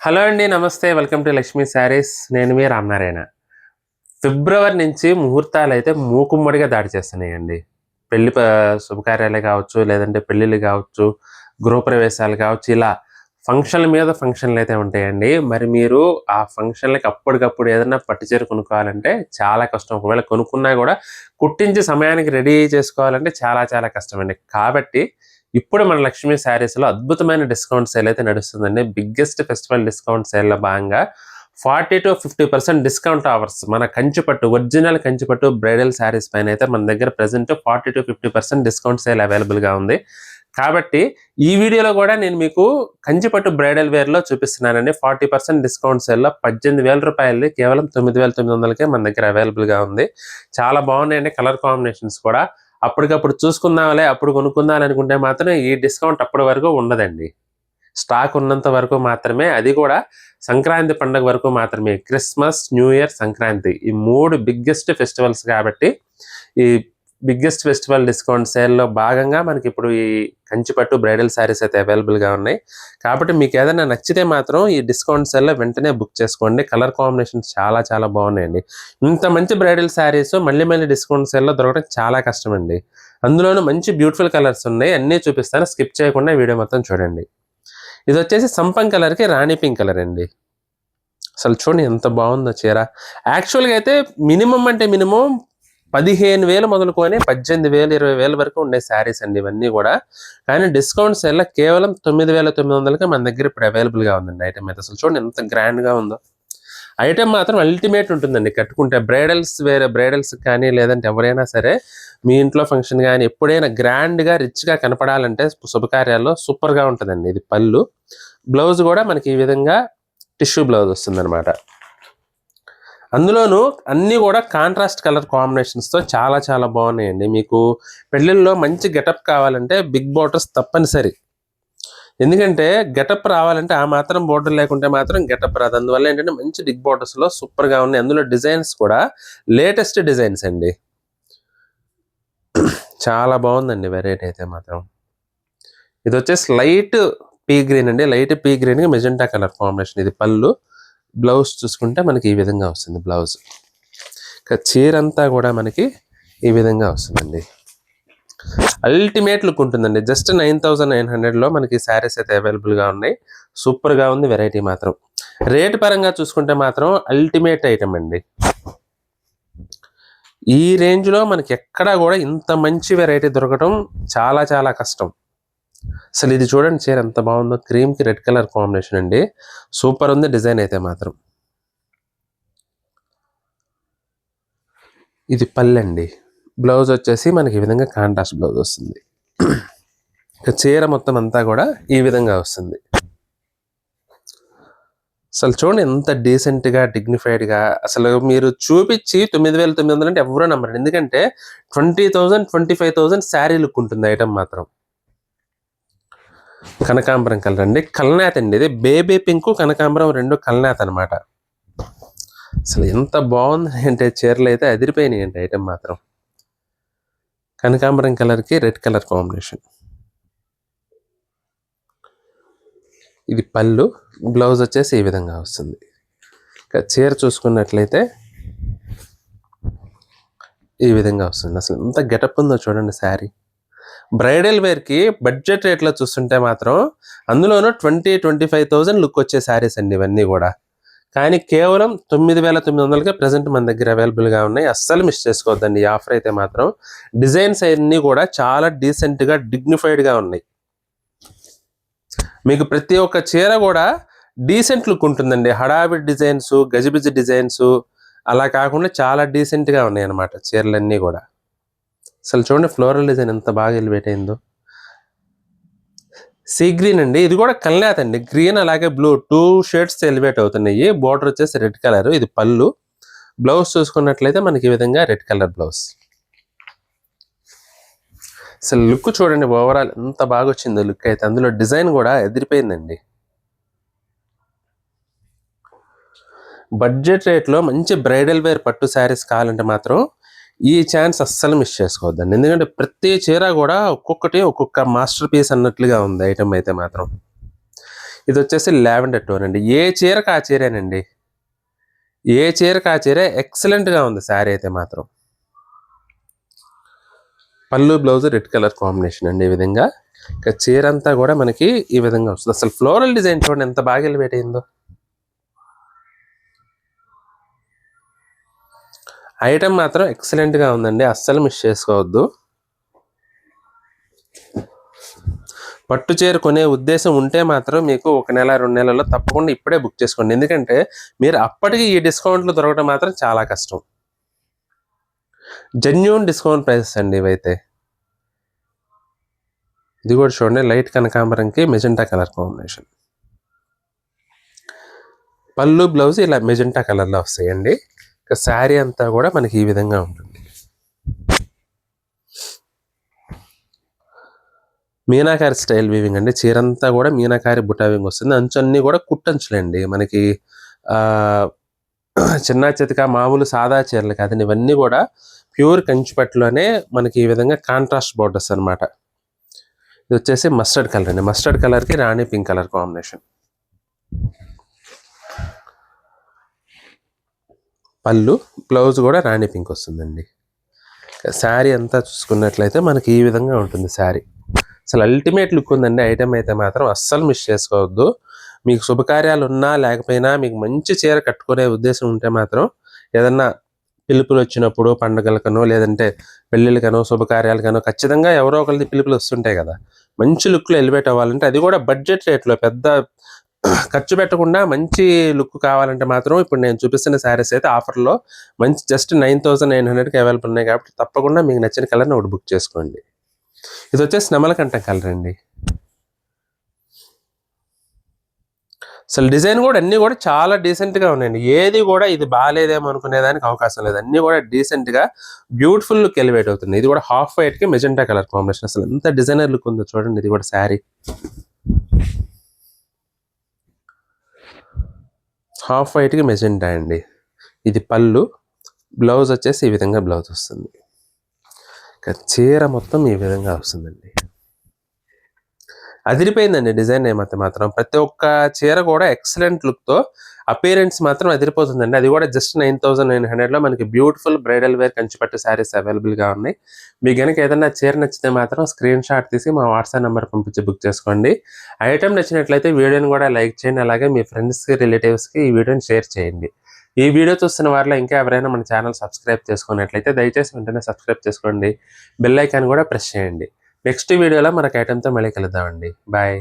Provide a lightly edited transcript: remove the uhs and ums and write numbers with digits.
Hello అండి. నమస్తే. Welcome to Lakshmi saris. నేను మీ రామనారాయణ. ఫిబ్రవరి నుంచి ముహూర్తాలైతే మూకుమ్మడిగా దాడి చేస్తున్నాయండి. పెళ్లి శుభకార్యాలే కావచ్చు, లేదంటే పెళ్ళిళ్ళు కావచ్చు, గృహప్రవేశాలు కావచ్చు, ఇలా ఫంక్షన్ల మీద ఫంక్షన్‌లయితే ఉంటాయండి. మరి మీరు ఆ ఫంక్షన్‌లకి అప్పటికప్పుడు ఏదన్నా పట్టు చీర కొనుక్కోవాలంటే చాలా కష్టం. ఒకవేళ కొనుక్కున్నా గూడా కుట్టించి సమయానికి రెడీ చేసుకోవాలంటే చాలా చాలా కష్టమండి. కాబట్టి ఇప్పుడు మన లక్ష్మీ శారీస్‌లో అద్భుతమైన డిస్కౌంట్ సేల్ అయితే నడుస్తుందండి. బిగ్గెస్ట్ ఫెస్టివల్ డిస్కౌంట్ సేల్‌లో భాగంగా 40-50% డిస్కౌంట్ ఆఫర్స్ మన కంచిపట్టు ఒరిజినల్ కంచిపట్టు బ్రైడల్ శారీస్ పైనైతే మన దగ్గర ప్రెజెంట్ 40-50% డిస్కౌంట్ సేల్ అవైలబుల్‌గా ఉంది. కాబట్టి ఈ వీడియోలో కూడా నేను మీకు కంచిపట్టు బ్రైడల్ వేర్‌లో చూపిస్తున్నానండి. 40% డిస్కౌంట్ సేల్‌లో రూ. 18,000 కేవలం 9,900కే మన దగ్గర అవైలబుల్‌గా ఉంది. చాలా బాగున్నాయండి కలర్ కాంబినేషన్స్ కూడా. అప్పటికప్పుడు చూసుకుందాంలే, అప్పుడు కొనుక్కుందాం అనుకుంటే మాత్రం ఈ డిస్కౌంట్ అప్పటి వరకు ఉండదండి. స్టాక్ ఉన్నంత వరకు మాత్రమే. అది కూడా సంక్రాంతి పండుగ వరకు మాత్రమే. క్రిస్మస్, న్యూ ఇయర్, సంక్రాంతి ఈ 3 బిగ్గెస్ట్ ఫెస్టివల్స్ కాబట్టి ఈ బిగ్గెస్ట్ ఫెస్టివల్ డిస్కౌంట్ సేల్‌లో భాగంగా మనకిప్పుడు ఈ కంచిపట్టు బ్రైడల్ శారీస్ అయితే అవైలబుల్‌గా ఉన్నాయి. కాబట్టి మీకేదైనా నచ్చితే మాత్రం ఈ డిస్కౌంట్ సేల్‌లో వెంటనే బుక్ చేసుకోండి. కలర్ కాంబినేషన్స్ చాలా చాలా బాగున్నాయండి. ఇంత మంచి బ్రైడల్ శారీస్ మళ్ళీ మళ్ళీ డిస్కౌంట్ సేల్‌లో దొరకడం చాలా కష్టమండి. అందులోనూ మంచి బ్యూటిఫుల్ కలర్స్ ఉన్నాయి. అన్నీ చూపిస్తాను. స్కిప్ చేయకుండా వీడియో మొత్తం చూడండి. ఇదొచ్చేసి సంపంగి కలర్‌కి రాణి పింక్ కలర్ అండి. అసలు చూడండి ఎంత బాగుందో చీర. యాక్చువల్‌గా అయితే మినిమమ్ అంటే మినిమమ్ 15,000 మొదలుకొని 18,000, 20,000 వరకు ఉండే శారీస్ అండి ఇవన్నీ కూడా. కానీ డిస్కౌంట్ సేల్‌లో కేవలం 9,900కే మన దగ్గర ఇప్పుడు అవైలబుల్‌గా ఉందండి ఐటెమ్ అయితే. అసలు చూడండి ఎంత గ్రాండ్‌గా ఉందో. ఐటెమ్ మాత్రం అల్టిమేట్ ఉంటుందండి కట్టుకుంటే. బ్రైడల్స్ కానీ లేదంటే ఎవరైనా సరే మీ ఇంట్లో ఫంక్షన్ కానీ ఎప్పుడైనా గ్రాండ్‌గా రిచ్‌గా కనపడాలంటే శుభకార్యాల్లో సూపర్‌గా ఉంటుందండి. ఇది పళ్ళు. బ్లౌజ్ కూడా మనకి ఈ విధంగా టిష్యూ బ్లౌజ్ వస్తుందన్నమాట. అందులోనూ అన్నీ కూడా కాంట్రాస్ట్ కలర్ కాంబినేషన్స్‌తో చాలా చాలా బాగున్నాయండి. మీకు పెళ్ళిల్లో మంచి గెటప్ కావాలంటే బిగ్ బోర్డర్స్ తప్పనిసరి. ఎందుకంటే గెటప్ రావాలంటే ఆ మాత్రం బోర్డర్ లేకుంటే మాత్రం గెటప్ రాదు. అందువల్ల ఏంటంటే మంచి బిగ్ బోర్డర్స్‌లో సూపర్‌గా ఉన్నాయి. అందులో డిజైన్స్ కూడా లేటెస్ట్ డిజైన్స్ అండి. చాలా బాగుందండి వెరైటీ అయితే మాత్రం. ఇదొచ్చేసి లైట్ పీ గ్రీన్ అండి. లైట్ పీ గ్రీన్‌కి మెజెంటా కలర్ కాంబినేషన్. ఇది పళ్ళు. బ్లౌజ్ చూసుకుంటే మనకి ఈ విధంగా వస్తుంది బ్లౌజ్. ఇక చీర అంతా కూడా మనకి ఈ విధంగా వస్తుందండి. అల్టిమేట్ లుక్ ఉంటుందండి. జస్ట్ 9,900లో మనకి శారీస్ అయితే అవైలబుల్‌గా ఉన్నాయి. సూపర్‌గా ఉంది వెరైటీ మాత్రం. రేట్ పరంగా చూసుకుంటే మాత్రం అల్టిమేట్ ఐటమ్ అండి. ఈ రేంజ్‌లో మనకి ఎక్కడా కూడా ఇంత మంచి వెరైటీ దొరకడం చాలా చాలా కష్టం. అసలు ఇది చూడండి చీర ఎంత బాగుందో. క్రీమ్‌కి రెడ్ కలర్ కాంబినేషన్ అండి. సూపర్ ఉంది డిజైన్ అయితే మాత్రం. ఇది పళ్ళండి. బ్లౌజ్ వచ్చేసి మనకి ఈ విధంగా కాంట్రాస్ట్ బ్లౌజ్ వస్తుంది. చీర మొత్తం అంతా కూడా ఈ విధంగా వస్తుంది. అసలు చూడండి ఎంత డీసెంట్‌గా, డిగ్నిఫైడ్‌గా అసలు మీరు చూపిచ్చి 9,900 అంటే ఎవ్వరూ నమ్మరండి. ఎందుకంటే 20,000, 25,000 శారీ లుక్ ఉంటుంది ఐటమ్ మాత్రం. కనకాంబరం కలర్ అండి. కల్నేత అండి ఇది. బేబీ పింకు, కనకాంబరం 2 కల్నేత అనమాట. అసలు ఎంత బాగుంది అంటే చీరలు అయితే అదిరిపోయినాయండి ఐటమ్ మాత్రం. కనకాంబరం కలర్‌కి రెడ్ కలర్ కాంబినేషన్. ఇది పళ్ళు. బ్లౌజ్ వచ్చేసి ఈ విధంగా వస్తుంది. ఇక చీర చూసుకున్నట్లయితే ఈ విధంగా వస్తుంది. అసలు ఎంత గెటప్ ఉందో చూడండి శారీ. బ్రైడల్ వేర్‌కి బడ్జెట్ రేట్‌లో చూస్తుంటే మాత్రం అందులోనూ 25,000 లుక్ వచ్చే శారీస్ అండి ఇవన్నీ కూడా. కానీ కేవలం 9,900కే ప్రెజెంట్ మన దగ్గర అవైలబుల్‌గా ఉన్నాయి. అస్సలు మిస్ చేసుకోవద్దండి ఈ ఆఫర్ అయితే మాత్రం. డిజైన్స్ అన్నీ కూడా చాలా డీసెంట్‌గా, డిగ్నిఫైడ్‌గా ఉన్నాయి. మీకు ప్రతి ఒక్క చీర కూడా డీసెంట్ లుక్ ఉంటుందండి. హడావిడి డిజైన్స్, గజిబిజి డిజైన్స్ అలా కాకుండా చాలా డీసెంట్‌గా ఉన్నాయన్నమాట చీరలన్నీ కూడా. అసలు చూడండి ఫ్లోరల్ డిజైన్ ఎంత బాగా ఎలివేట్ అయిందో. సీ గ్రీన్ అండి. ఇది కూడా కల్నేత అండి. గ్రీన్ అలాగే బ్లూ 2 షేడ్స్ ఎలివేట్ అవుతున్నాయి. బోర్డర్ వచ్చేసి రెడ్ కలర్. ఇది పళ్ళు. బ్లౌజ్ చూసుకున్నట్లయితే మనకి ఈ విధంగా రెడ్ కలర్ బ్లౌజ్. అసలు లుక్ చూడండి ఓవరాల్ ఎంత బాగా వచ్చిందో లుక్ అయితే. అందులో డిజైన్ కూడా ఎదిరిపోయిందండి. బడ్జెట్ రేట్లో మంచి బ్రైడల్ వేర్ పట్టు శారీస్ కావాలంటే మాత్రం ఈ ఛాన్స్ అస్సలు మిస్ చేసుకోవద్దండి. ఎందుకంటే ప్రతి చీర కూడా ఒక్కొక్కటి ఒక్కొక్క మాస్టర్ పీస్ అన్నట్లుగా ఉంది ఐటమ్ అయితే మాత్రం. ఇది వచ్చేసి లావెండర్ టోన్ అండి. ఏ చీరకు ఆ చీరేనండి, ఏ చీరకు ఆ చీరే. ఎక్సలెంట్గా ఉంది శారీ అయితే మాత్రం. పళ్ళు బ్లౌజ్ రెడ్ కలర్ కాంబినేషన్ అండి. ఈ విధంగా ఇక చీర అంతా కూడా మనకి ఈ విధంగా వస్తుంది. అసలు ఫ్లోరల్ డిజైన్ చూడండి ఎంత బాగా ఎలివేట్ అయిందో. ఐటమ్ మాత్రం ఎక్సలెంట్గా ఉందండి, అస్సలు మిస్ చేసుకోవద్దు. పట్టు చీర కొనే ఉద్దేశం ఉంటే మాత్రం మీకు 1 నెల 2 నెలల్లో తప్పకుండా ఇప్పుడే బుక్ చేసుకోండి. ఎందుకంటే మీరు అప్పటికి ఈ డిస్కౌంట్లు దొరకడం మాత్రం చాలా కష్టం. జెన్యూన్ డిస్కౌంట్ ప్రైసెస్ అండి ఇవైతే. ఇది కూడా చూడండి, లైట్ కనకాంబరంకి మెజెంటా కలర్ కాంబినేషన్. పళ్ళు బ్లౌజ్ ఇలా మెజెంటా కలర్లో వస్తాయండి. ఇక శారీ అంతా కూడా మనకి ఈ విధంగా ఉంటుంది. మీనాకారి స్టైల్ వీవింగ్ అండి. చీరంతా కూడా మీనాకారి బుటావింగ్ వస్తుంది. అంచు అన్నీ కూడా కుట్టంచులండి. మనకి చిన్న చితక మామూలు సాదా చీరలు కాదండి, ఇవన్నీ కూడా ప్యూర్ కంచిపట్టులోనే మనకి ఈ విధంగా కాంట్రాస్ట్ బోర్డర్స్ అనమాట. ఇది వచ్చేసి మస్టర్డ్ కలర్ అండి. మస్టర్డ్ కలర్కి రాణి పింక్ కలర్ కాంబినేషన్. పళ్ళు బ్లౌజ్ కూడా రాణి పింక్ వస్తుందండి. శారీ అంతా చూసుకున్నట్లయితే మనకి ఈ విధంగా ఉంటుంది శారీ. అసలు అల్టిమేట్ లుక్ ఉందండి. ఐటమ్ అయితే మాత్రం అస్సలు మిస్ చేసుకోవద్దు. మీకు శుభకార్యాలు ఉన్నా లేకపోయినా మీకు మంచి చీర కట్టుకునే ఉద్దేశం ఉంటే మాత్రం ఏదన్నా పిలుపులు వచ్చినప్పుడు పండుగలకనో లేదంటే పెళ్ళిళ్ళకనో శుభకార్యాలకనో ఖచ్చితంగా ఎవరో ఒకరిది పిలుపులు వస్తుంటాయి కదా. మంచి లుక్లో ఎలివేట్ అవ్వాలంటే, అది కూడా బడ్జెట్ రేట్లో పెద్ద ఖర్చు పెట్టకుండా మంచి లుక్ కావాలంటే మాత్రం ఇప్పుడు నేను చూపిస్తున్న శారీస్ అయితే ఆఫర్లో మంచి జస్ట్ 9,900కి అవైలబుల్ ఉన్నాయి. కాబట్టి తప్పకుండా మీకు నచ్చిన కలర్ని ఒకటి బుక్ చేసుకోండి. ఇది వచ్చేసి నెమలకంఠం కలర్ అండి. అసలు డిజైన్ కూడా అన్నీ కూడా చాలా డీసెంట్గా ఉన్నాయండి. ఏది కూడా ఇది బాగాలేదేమో అనుకునేదానికి అవకాశం లేదు. అన్నీ కూడా డీసెంట్గా బ్యూటిఫుల్ లుక్ ఎలివేట్ అవుతుంది. ఇది కూడా హాఫ్ వైట్కి మెజెంటా కలర్ కాంబినేషన్. అసలు ఎంత డిజైనర్ లుక్ ఉందో చూడండి. ఇది కూడా శారీ హాఫ్ వైట్కి మెజెంటా అండి. ఇది పళ్ళు, బ్లౌజ్ వచ్చేసి ఈ విధంగా బ్లౌజ్ వస్తుంది. చీర మొత్తం ఈ విధంగా వస్తుందండి. అదిరిపోయిందండి డిజైన్ ఏమైతే మాత్రం. ప్రతి ఒక్క చీర కూడా ఎక్సలెంట్ లుక్తో అపీరెన్స్ మాత్రం అదిరిపోతుందండి. అది కూడా జస్ట్ 9,900లో మనకి బ్యూటిఫుల్ బ్రైడల్ వేర్ కంచిపట్టు శారీస్ అవైలబుల్గా ఉన్నాయి. మీకు కనుక ఏదైనా చీర నచ్చితే మాత్రం స్క్రీన్ షాట్ తీసి మా వాట్సాప్ నెంబర్ పంపించి బుక్ చేసుకోండి. ఐటమ్ నచ్చినట్లయితే వీడియోని కూడా లైక్ చేయండి. అలాగే మీ ఫ్రెండ్స్కి రిలేటివ్స్కి ఈ వీడియోని షేర్ చేయండి. ఈ వీడియో చూస్తున్న వారిలో ఇంకా ఎవరైనా మన ఛానల్ సబ్స్క్రైబ్ చేసుకున్నట్లయితే దయచేసి వెంటనే సబ్స్క్రైబ్ చేసుకోండి. బెల్ ఐకాన్ కూడా ప్రెస్ చేయండి. నెక్స్ట్ వీడియోలో మనకు ఐటమ్తో మళ్ళీ కలుద్దామండి. బాయ్.